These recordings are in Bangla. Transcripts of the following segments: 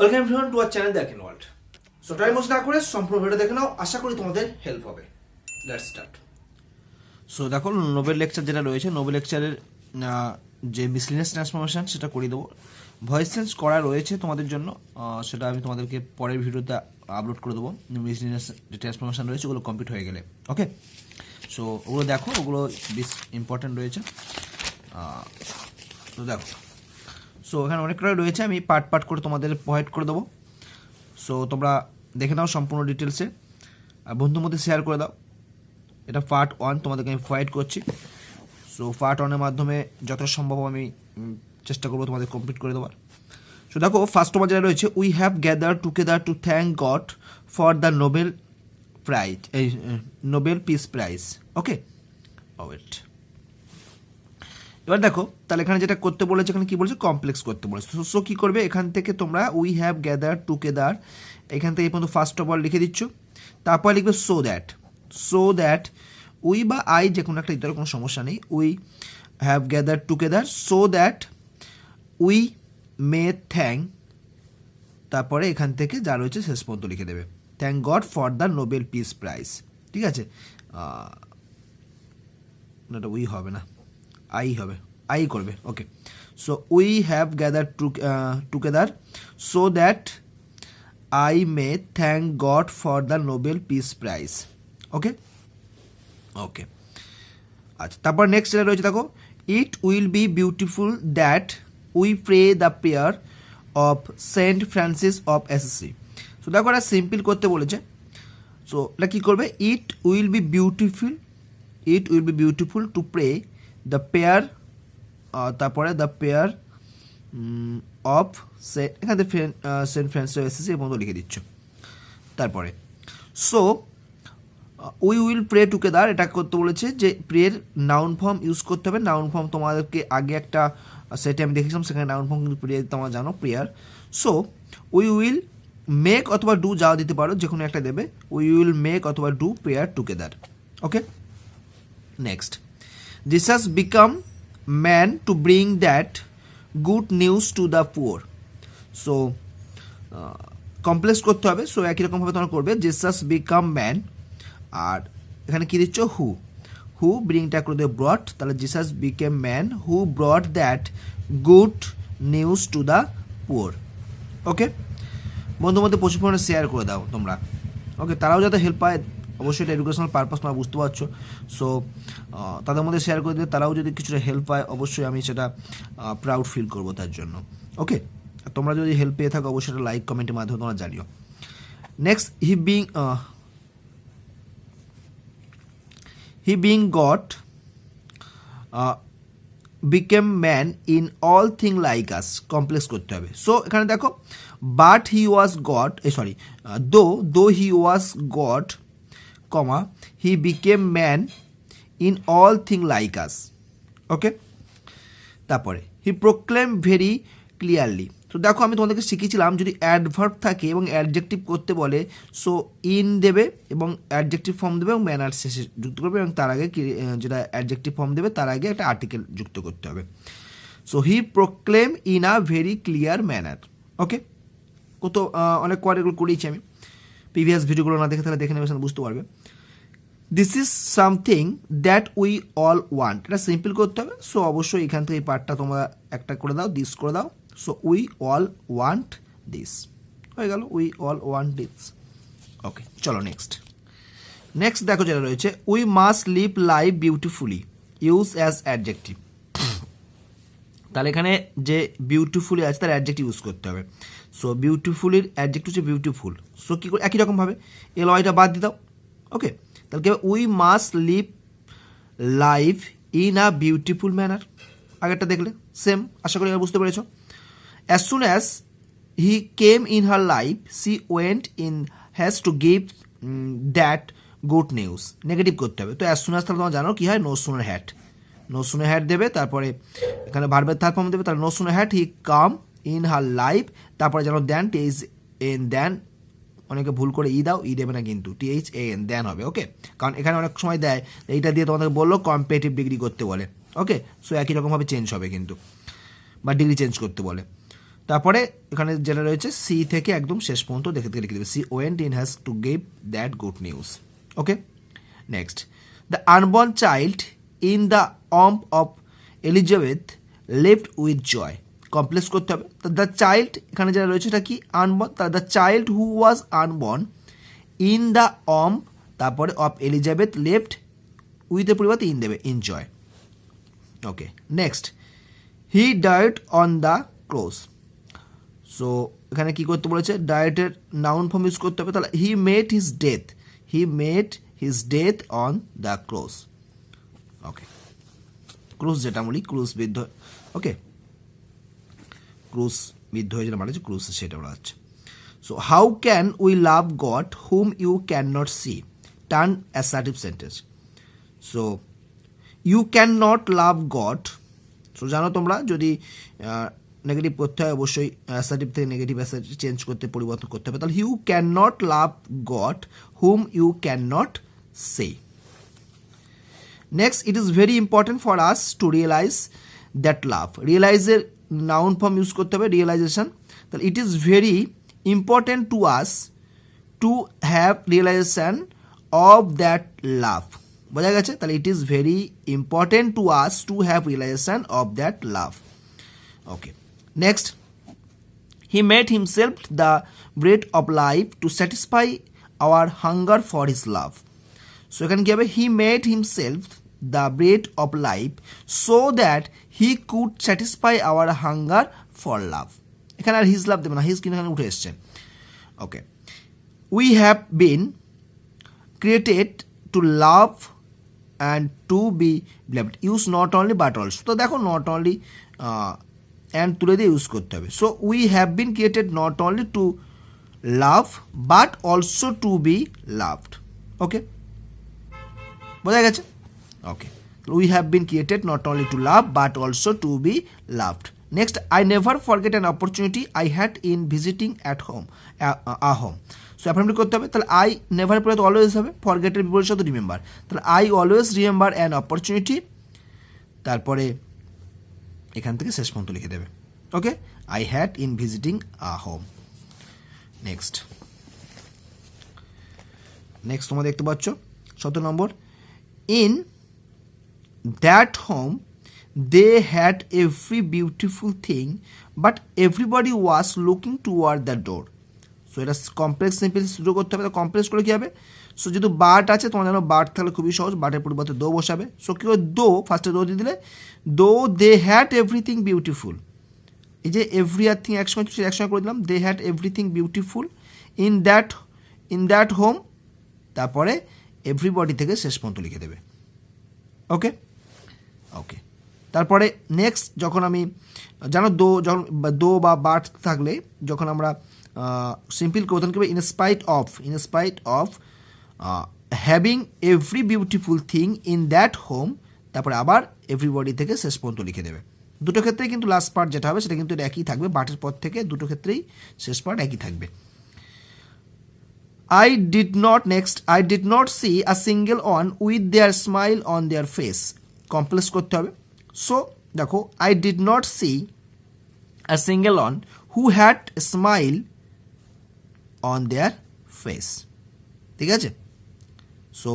Welcome everyone to our channel the arcane world. So time waste না করে সম্পূর্ণ ভিডিও দেখে নাও, আশা করি তোমাদের হেল্প হবে। Let's start. সো দেখো, নোবেল লেকচার যেটা রয়েছে, নোবেল লেকচারের যে মিসলিনিয়াস ট্রান্সফরমেশন সেটা করে দেবো। ভয়েস চেঞ্জ করা রয়েছে তোমাদের জন্য, সেটা আমি তোমাদেরকে পরের ভিডিওতে আপলোড করে দেবো। মিসলিনিয়াস যে ট্রান্সফরমেশন রয়েছে ওগুলো কমপ্লিট হয়ে গেলে, ওকে। সো ওগুলো দেখো, ওগুলো বেশ ইম্পর্টেন্ট রয়েছে। তো দেখো, সো এখানে অনেকটা রয়েছে, আমি পার্ট পার্ট করে তোমাদের প্রোভাইড করে দেবো। সো তোমরা দেখে নাও সম্পূর্ণ ডিটেলসে, আর বন্ধুর মধ্যে শেয়ার করে দাও। এটা পার্ট 1 তোমাদেরকে আমি প্রোভাইড করছি। সো পার্ট 1-এর মাধ্যমে যতটা সম্ভব আমি চেষ্টা করবো তোমাদের কমপ্লিট করে দেওয়ার। সো দেখো, ফার্স্ট তোমার যেটা রয়েছে, we have gather together two thank God for the Nobel prize, এই নোবেল পিস প্রাইজ, ওকে। ওয়েট, এবার দেখো, তাহলে এখানে যেটা করতে বলেছে, এখানে কি বলেছে, কমপ্লেক্স করতে বলেছে। সো কি করবে, এখান থেকে তোমরা উই হ্যাভ গ্যাদার টুগেদার, এখান থেকে এই পর্যন্ত ফার্স্ট অফ অল লিখে দিচ্ছ। তারপর লিখবে সো দ্যাট উই বা আই যে কোনো একটা, ইত্যাদি কোনো সমস্যা নেই। We have gather together so that we may thank, তারপরে এখান থেকে যা রয়েছে শেষ পর্যন্ত লিখে দেবে, thank God for the Nobel Peace prize, ঠিক আছে। এটা উই হবে না, আই হবে, আই করবে, okay. So we have gather together so that I may thank God for the Nobel Peace Prize, okay okay. আচ্ছা, তারপর নেক্সট যেটা রয়েছে দেখো, it will be beautiful that we pray the prayer of Saint Francis of Assisi. So দেখো, এটা সিম্পল করতে বলেছে। সো এটা কী করবে, it will be beautiful to pray the prayer, তারপরে দ্য পেয়ার অফ এখান থেকে সেন্ট ফ্রান্সিস এসেছে এই মতো লিখে দিচ্ছ। তারপরে so we will pray together, এটা করতে বলেছে যে প্রের নাউন ফর্ম ইউজ করতে হবে। নাউন ফর্ম তোমাদেরকে আগে একটা সেটে আমি দেখেছিলাম, সেখানে নাউন ফর্ম কিন্তু প্রে তোমরা জানো, prayer. So we will make অথবা ডু যাও দিতে পারো, যে কোনো একটা দেবে। উই উইল মেক অথবা do prayer together, okay. Next, Jesus become man to bring that good news to the poor. So complex করতে হবে। সো একই রকমভাবে তোমরা করবে, জিসাস বিকাম ম্যান, আর এখানে কি দিচ্ছ, হু ব্রিংটা করে দেবে ব্রট, তাহলে Jesus became man who brought that good news to the poor, okay. বন্ধুর মধ্যে প্রচুর পরিমাণে শেয়ার করে দাও তোমরা, ওকে। তারাও যাতে হেল্প পায়, অবশ্যই এটা এডুকেশনাল পারপাস তোমরা বুঝতে পারছো। সো তাদের মধ্যে শেয়ার করে দিলে তারাও যদি কিছুটা হেল্প পায়, অবশ্যই আমি সেটা প্রাউড ফিল করবো তার জন্য, ওকে। আর তোমরা যদি হেল্প পেয়ে থাকো, অবশ্যই এটা লাইক কমেন্টের মাধ্যমে তোমরা জানিও। Next, he being god became man in all thing like us, complex করতে হবে। সো এখানে দেখো, but he was God, though he was God, comma he became man in all thing like us, okay. তারপরে হি প্রোক্লেম ভেরি ক্লিয়ারলি। তো দেখো, আমি তোমাদেরকে শিখিয়েছিলাম, যদি অ্যাডভার্ব থাকে এবং অ্যাডজেক্টিভ করতে বলে, সো ইন দেবে এবং অ্যাডজেক্টিভ ফর্ম দেবে এবং ম্যানার শেষে যুক্ত করবে, এবং তার আগে যেটা অ্যাডজেক্টিভ ফর্ম দেবে তার আগে একটা আর্টিকেল যুক্ত করতে হবে। So he proclaim in a very clear manner, okay. কত অনেক কোয়ার এগুলো করেইছি আমি, প্রিভিয়াস ভিডিওগুলো না দেখে তাহলে দেখে নেবে, বুঝতে পারবে। This is something that we all want, এটা সিম্পল করতে হবে। সো অবশ্যই এখান থেকে এই পার্টটা তোমরা একটা করে দাও, দিস করে দাও। So we all want this, হয়ে গেল, we all want this, okay. চলো নেক্সট দেখো যেটা রয়েছে, we must live life beautifully, use as adjective. তাহলে এখানে যে বিউটিফুলি আছে তার অ্যাডজেক্টিভ ইউজ করতে হবে। সো বিউটিফুলির অ্যাডজেক্টিভ হচ্ছে বিউটিফুল। সো কী করে, একই রকমভাবে এল ওয়াইটা বাদ দিয়ে দাও, ওকে। তাহলে কি হবে, we must live life in a beautiful manner, আগেরটা দেখলে সেম, আশা করি বুঝতে পেরেছো। As soon as he came in her life she went in has to give that good news, negative করতে হবে। তো অ্যাজ সুন অ্যাজ তাহলে তোমরা জানো কি হয়, নো সুনার হ্যাট দেবে, তারপরে এখানে ভার্বের থার্ড ফর্ম দেবে, তাহলে no sooner had he come in her life, তারপরে জানো দেন, টিএইচ এন দেন, অনেকে ভুল করে ই দাও, ই দেবে না কিন্তু, THAN দেন হবে, ওকে। কারণ এখানে অনেক সময় দেয়, এইটা দিয়ে তোমাদেরকে বললো কম্পারেটিভ ডিগ্রি করতে বলে, ওকে। সো একই রকমভাবে চেঞ্জ হবে কিন্তু, বা ডিগ্রি চেঞ্জ করতে বলে। তারপরে এখানে যেটা রয়েছে সি থেকে একদম শেষ পর্যন্ত দেখে লিখে দেবে, she went in has to give that good news. Okay, next, the unborn child in the womb of Elizabeth left with joy. Complex করতে হবে। দ্য চাইল্ড এখানে যেটা রয়েছে এটা কি unborn, the child who was unborn in the womb তারপরে অফ এলিজাবেথ লেফট উইথের পরিবর্তে ইন দেবে, in joy. Okay, next, he died on the cross. So এখানে কি করতে বলেছে, ডায়েটের নাউন ফর্ম ইউজ করতে হবে, তাহলে he made his death on the cross. Okay, ক্রুজ যেটা বলি ক্রুজ বিদ্ধ, ওকে, ক্রুজ বিদ্ধ হয়ে যেটা মানে ক্রুজ সেটা বলা হচ্ছে। So how can we love God whom you can not see, turn assertive sentence. So you can not love God, so জানো তোমরা যদি নেগেটিভ করতে হয় অবশ্যই অ্যাসার্টিভ থেকে নেগেটিভ অ্যাসার্টিভ চেঞ্জ করতে পরিবর্তন করতে হবে, তাহলে you can not love God whom you can not see. Next, it is very important for us to realize that love. রিয়েলাইজের নাউন ফর্ম ইউজ করতে হবে, রিয়েলাইজেশন, তাহলে it is very important to us to have realization of that love. বোঝা গেছে, তাহলে it is very important to us to have realization of that love. Okay, next, he made himself the bread of life to satisfy our hunger for his love. So এখানে কি হবে, he made himself the bread of life so that he could satisfy our hunger for love. এখানে আর হিজ লাভ দেবে না, হিজ কিন্তু এখানে উঠে এসছে। Okay, we have been created to love and to be beloved, use not only but also. তো দেখো নট অনলি অ্যান্ড তুলে দিয়ে ইউজ করতে হবে। So we have been created not only to love but also to be loved. Okay, বোঝা গেছে। Okay, we have been created not only to love but also to be loved. Next, I never forget an opportunity I had in visiting at home a home. So affirmative করতে হবে, তাহলে আই নেভার পরে তো অলওয়েজ হবে, ফরগেটের বিপরীত শব্দ রিমেম্বার, তাহলে I always remember an opportunity, তারপরে এখান থেকে শেষ পর্যন্ত লিখে দেবে। Okay, I had in visiting a home. Next তোমরা দেখতে পাচ্ছ 17 number, in that home they had every beautiful thing but everybody was looking toward the door. So এটা কমপ্লেক্স সিম্পল শুরু করতে হবে, তো কমপ্লেক্স করে কী হবে, সো যেহেতু বাট আছে তোমার জানো বাট থাকলে খুবই সহজ, বাটের পরিবর্তে দো বসাবে। সো কী হয়, দো ফার্স্টে দো দিয়ে দিলে, দো দে হ্যাড এভরিথিং বিউটিফুল, এই যে এভরি আর থিং একসঙ্গে করে দিলাম, they had everything beautiful in that home, তারপরে এভরিবডি থেকে শেষ পর্যন্ত লিখে দেবে। ওকে, তারপরে নেক্সট যখন আমি জানো দো বা বাট থাকলে যখন আমরা সিম্পল কোথান করবে, in spite of having every beautiful thing in that home, তারপরে আবার এভরিবডি থেকে শেষ পর্যন্ত লিখে দেবে। দুটো ক্ষেত্রেই কিন্তু লাস্ট পার্ট যেটা হবে সেটা কিন্তু একই থাকবে, বাটের পর থেকে দুটো ক্ষেত্রেই শেষ পার্ট একই থাকবে। I did not see a single one with their smile on their face. Complex করতে হবে। সো দেখো, I did not see a single one who had a smile on their face. ঠিক আছে, so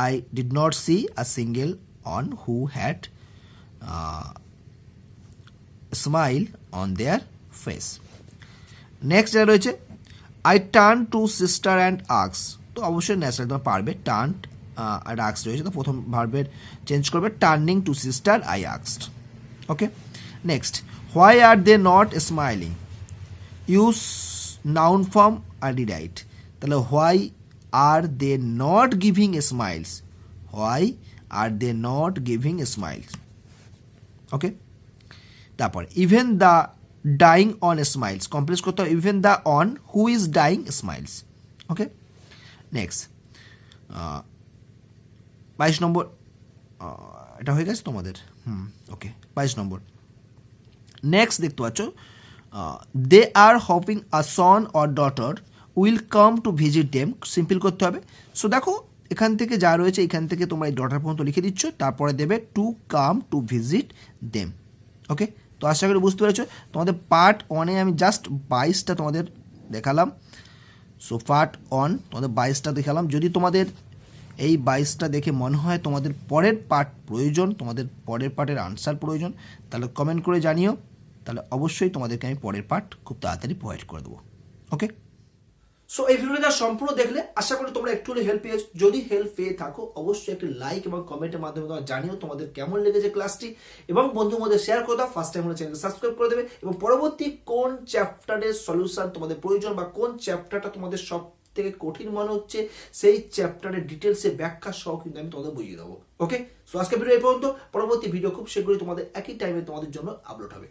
I did not see a single one who had a smile on their face. Next যেটা রয়েছে, I turned to sister and asked. তো অবশ্যই ন্যাচারাল তোমার পারবে, টার্নড আর আক্স রয়েছে, তো প্রথম ভার্বের চেঞ্জ করবে, টার্নিং টু সিস্টার আই আক্সড। Okay, next, why are they not smiling, use noun form আর রিরাইট, তাহলে why are they not giving smiles, why are they not giving smiles. Okay, তারপর even the dying one smiles, complete করতে হবে, even the one who is dying smiles. Okay, next 22 number, এটা হয়ে গেছে তোমাদের। ওকে, 22 নম্বর, নেক্সট দেখতে পাচ্ছ, they are hoping a son or daughter will come to visit them, simple করতে হবে। সো দেখো এখান থেকে যা রয়েছে এখান থেকে তোমরা এই ডটার পর্যন্ত লিখে দিচ্ছ, তারপরে দেবে to come to visit them. Okay, তো আশা করি বুঝতে পেরেছো। তোমাদের পার্ট 1-এ আমি জাস্ট 22টা তোমাদের দেখালাম। সো পার্ট 1 তোমাদের 22টা দেখালাম। যদি তোমাদের এই 22টা দেখে মনে হয় তোমাদের পরের পার্ট প্রয়োজন, তোমাদের পরের পার্টের আনসার প্রয়োজন, তাহলে কমেন্ট করে জানিও, তাহলে অবশ্যই তোমাদেরকে আমি পরের পার্ট খুব তাড়াতাড়ি প্রোভাইড করে দেবো। ওকে, সো এই ভিডিওটা সম্পূর্ণ দেখলে আশা করি তোমরা একটু হলে হেল্প পেয়েছো। যদি হেল্প পেয়ে থাকো অবশ্যই একটি লাইক এবং কমেন্টের মাধ্যমে তোমরা জানিও তোমাদের কেমন লেগেছে ক্লাসটি, এবং বন্ধুর মধ্যে শেয়ার করে দাও। ফার্স্ট টাইম হলে চ্যানেলকে সাবস্ক্রাইব করে দেবে, এবং পরবর্তী কোন চ্যাপ্টারের সলিউশন তোমাদের প্রয়োজন বা কোন চ্যাপ্টারটা তোমাদের সব থেকে কঠিন মনে হচ্ছে সেই চ্যাপ্টারের ডিটেলসে ব্যাখ্যা সহ কিন্তু আমি তোমাদের বুঝিয়ে দেবো। ওকে, সো আজকে ভিডিও এই পর্যন্ত। পরবর্তী ভিডিও খুব শীঘ্রই তোমাদের একই টাইমে তোমাদের জন্য আপলোড হবে।